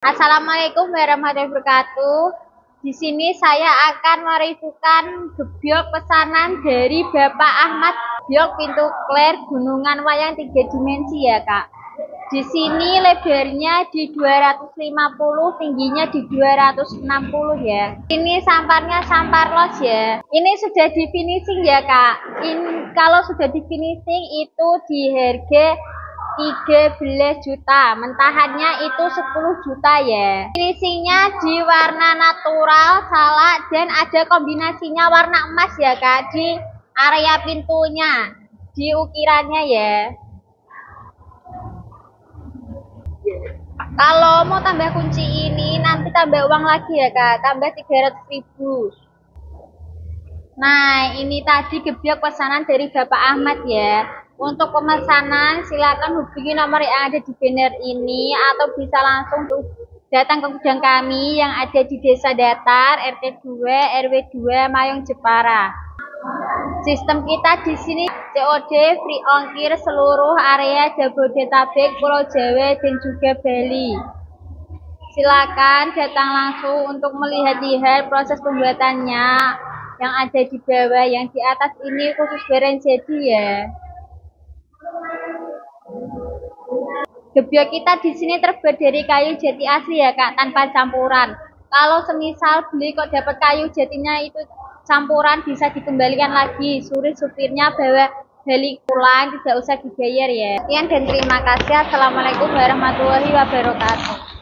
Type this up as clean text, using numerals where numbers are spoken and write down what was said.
Assalamualaikum warahmatullahi wabarakatuh. Di sini saya akan mereviewkan gebyok pesanan dari Bapak Ahmad, gebyok pintu kler gunungan wayang 3 dimensi ya Kak. Di sini lebarnya di 250, tingginya di 260 ya. Ini samparnya sampar los ya. Ini sudah di finishing ya Kak. Kalau sudah di finishing itu di harga 13 juta, mentahannya itu 10 juta ya. Finishingnya di warna natural, salak, dan ada kombinasinya warna emas ya Kak di area pintunya, di ukirannya ya. Kalau mau tambah kunci ini nanti tambah uang lagi ya Kak, tambah 300.000. Nah, ini tadi gebyok pesanan dari Bapak Ahmad ya. Untuk pemesanan silakan hubungi nomor yang ada di banner ini atau bisa langsung datang ke gudang kami yang ada di Desa Datar, RT 2, RW 2, Mayung Jepara. Sistem kita di sini COD free ongkir seluruh area Jabodetabek, Pulau Jawa, dan juga Bali. Silakan datang langsung untuk melihat-lihat proses pembuatannya yang ada di bawah, yang di atas ini khusus barang jadi ya. Gebyok kita di sini terbuat dari kayu jati asli ya Kak, tanpa campuran. Kalau semisal beli kok dapat kayu jatinya itu campuran, bisa dikembalikan lagi. Suruh supirnya bawa balik pulang, tidak usah dibayar ya. Sekian dan terima kasih. Assalamualaikum warahmatullahi wabarakatuh.